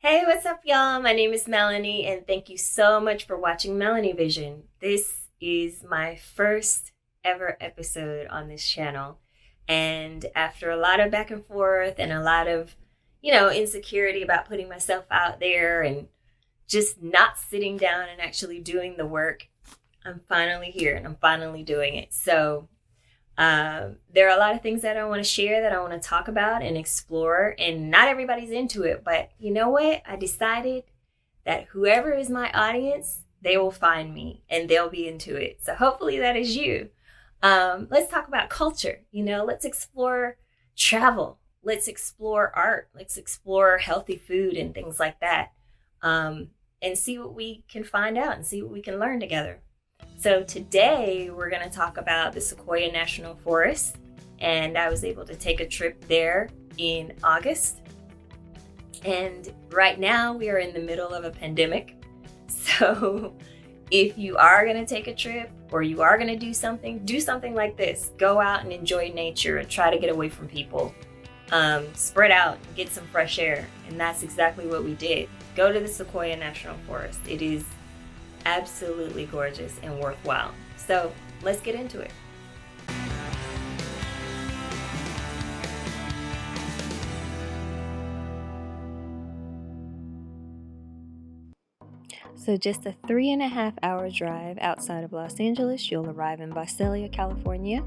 Hey, what's up, y'all? My name is Melanie, and thank you so much for watching Melanie Vision. This is my first ever episode on this channel. And after a lot of back and forth and a lot of, insecurity about putting myself out there and just not sitting down and actually doing the work, I'm finally here and I'm finally doing it. So there are a lot of things that I want to share, that I want to talk about and explore, and not everybody's into it. But you know what? I decided that whoever is my audience, they will find me and they'll be into it. So hopefully that is you. Let's talk about culture. Let's explore travel. Let's explore art. Let's explore healthy food and things like that. And see what we can find out and see what we can learn together. So today we're going to talk about the Sequoia National Forest, and I was able to take a trip there in August. And right now we are in the middle of a pandemic. So if you are going to take a trip or you are going to do something like this. Go out and enjoy nature and try to get away from people. Spread out, get some fresh air. And that's exactly what we did. Go to the Sequoia National Forest. It is absolutely gorgeous and worthwhile. So let's get into it. So just a 3.5 hour drive outside of Los Angeles, you'll arrive in Visalia, California.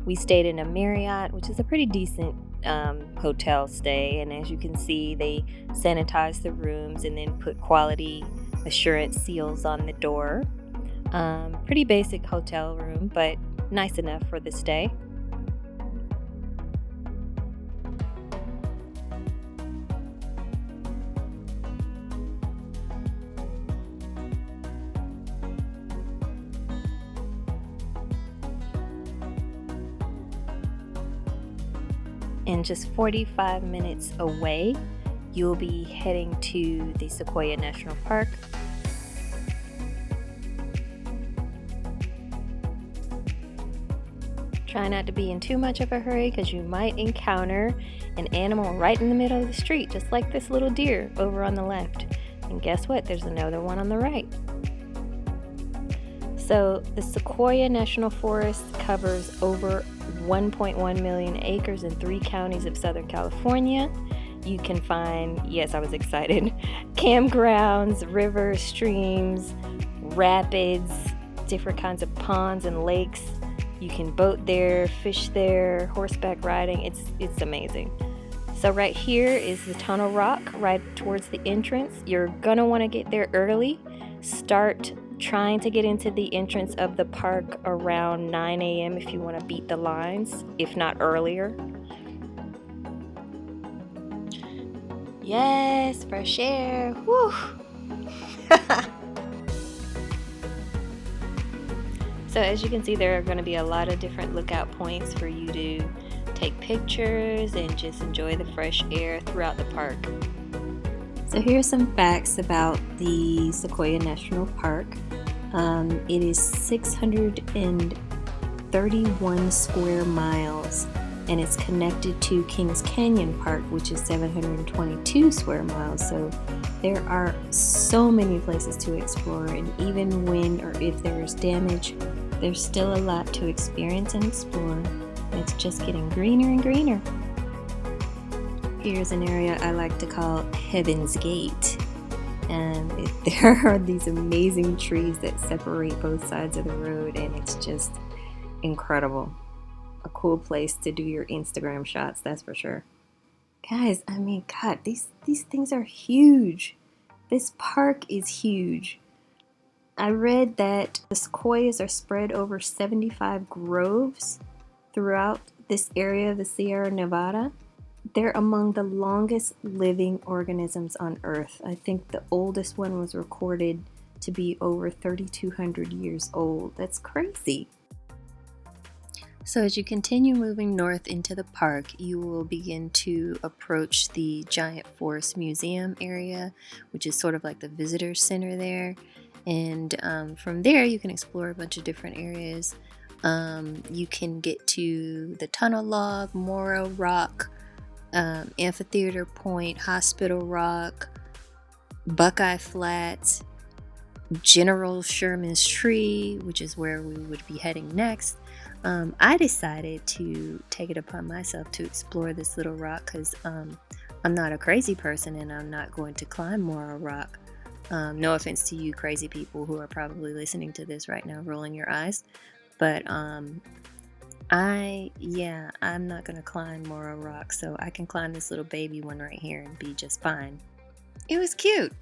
We stayed in a Marriott, which is a pretty decent hotel stay. And as you can see, they sanitize the rooms and then put quality assurance seals on the door. Pretty basic hotel room, but nice enough for the stay. And just 45 minutes away, you'll be heading to the Sequoia National Park. Try not to be in too much of a hurry because you might encounter an animal right in the middle of the street, just like this little deer over on the left. And guess what? There's another one on the right. So the Sequoia National Forest covers over 1.1 million acres in 3 counties of Southern California. You can find, yes, I was excited, campgrounds, rivers, streams, rapids, different kinds of ponds and lakes. You can boat there, fish there, horseback riding. It's amazing. So right here is the Tunnel Rock, right towards the entrance. You're gonna want to get there early. Start trying to get into the entrance of the park around 9 a.m. if you want to beat the lines, if not earlier. Yes, fresh air. Woo! So as you can see, there are going to be a lot of different lookout points for you to take pictures and just enjoy the fresh air throughout the park. So here's some facts about the Sequoia National Park. It is 631 square miles, and it's connected to Kings Canyon Park, which is 722 square miles. So there are so many places to explore, and even when or if there's damage, there's still a lot to experience and explore. And it's just getting greener and greener. Here's an area I like to call Heaven's Gate. And there are these amazing trees that separate both sides of the road, and it's just incredible. A cool place to do your Instagram shots, that's for sure. Guys, I mean, God, these things are huge. This park is huge. I read that the sequoias are spread over 75 groves throughout this area of the Sierra Nevada. They're among the longest living organisms on Earth. I think the oldest one was recorded to be over 3,200 years old. That's crazy. So as you continue moving north into the park, you will begin to approach the Giant Forest Museum area, which is sort of like the visitor center there. And from there, you can explore a bunch of different areas. You can get to the Tunnel Log, Morrow Rock, Amphitheater Point, Hospital Rock, Buckeye Flats, General Sherman's Tree, which is where we would be heading next. I decided to take it upon myself to explore this little rock because I'm not a crazy person and I'm not going to climb Mora Rock. No offense to you crazy people who are probably listening to this right now, rolling your eyes. But I'm not gonna climb Mora Rock, so I can climb this little baby one right here and be just fine. It was cute,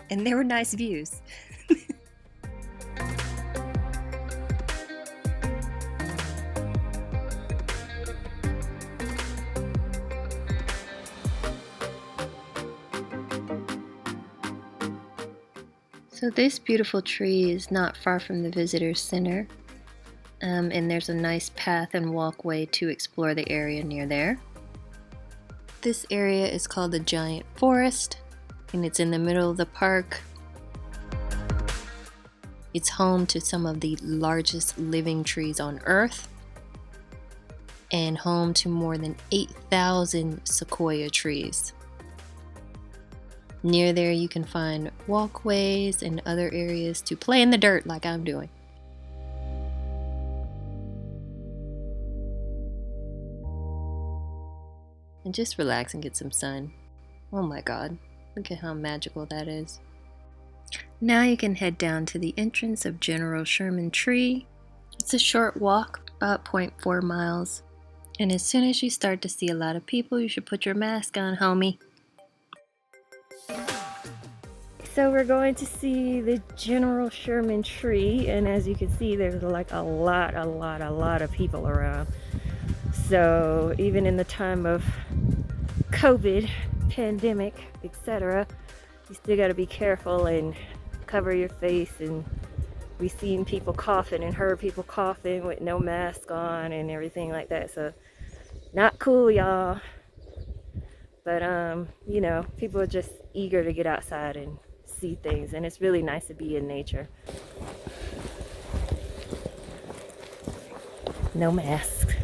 and there were nice views. So this beautiful tree is not far from the visitor center, and there's a nice path and walkway to explore the area near there. This area is called the Giant Forest, and it's in the middle of the park. It's home to some of the largest living trees on Earth, and home to more than 8,000 sequoia trees. Near there you can find walkways and other areas to play in the dirt like I'm doing. And just relax and get some sun. Oh my god, look at how magical that is. Now you can head down to the entrance of General Sherman Tree. It's a short walk, about 0.4 miles. And as soon as you start to see a lot of people, you should put your mask on, homie. So we're going to see the General Sherman Tree, and as you can see, there's like a lot of people around. So even in the time of COVID, pandemic, etc., you still got to be careful and cover your face. And we've seen people coughing and heard people coughing with no mask on and everything like that. So not cool, y'all. But you know, people are just eager to get outside and see things, and it's really nice to be in nature. No mask.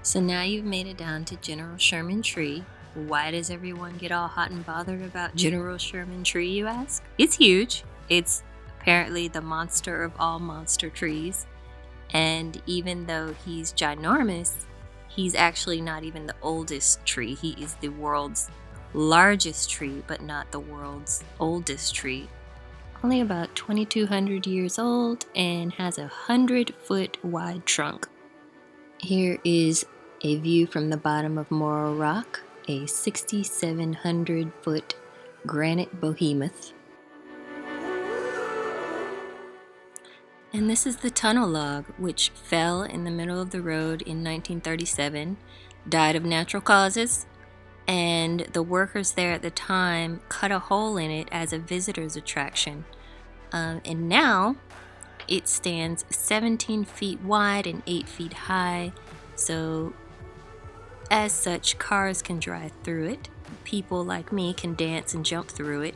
So now you've made it down to General Sherman Tree. Why does everyone get all hot and bothered about General Sherman Tree, you ask? It's huge. It's apparently the monster of all monster trees. And even though he's ginormous, he's actually not even the oldest tree. He is the world's largest tree, but not the world's oldest tree. Only about 2,200 years old and has a 100-foot wide trunk. Here is a view from the bottom of Mora Rock, a 6,700-foot granite behemoth. And this is the tunnel log, which fell in the middle of the road in 1937, died of natural causes, and the workers there at the time cut a hole in it as a visitor's attraction. And now it stands 17 feet wide and 8 feet high, so as such, cars can drive through it. People like me can dance and jump through it,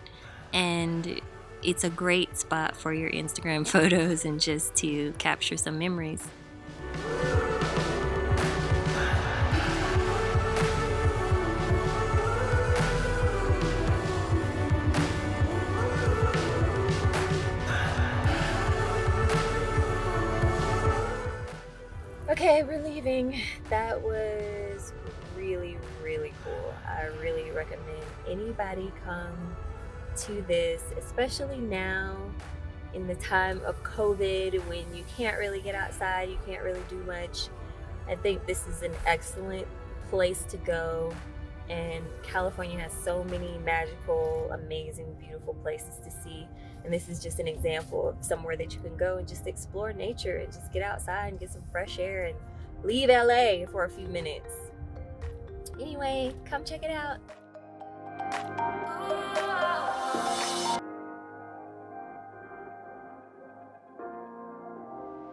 and it's a great spot for your Instagram photos and just to capture some memories. Okay, we're leaving. that was really, really cool. I really recommend anybody come to this, especially now in the time of COVID when you can't really get outside, you can't really do much. I think this is an excellent place to go. And California has so many magical, amazing, beautiful places to see. And this is just an example of somewhere that you can go and just explore nature and just get outside and get some fresh air and leave LA for a few minutes. Anyway, come check it out.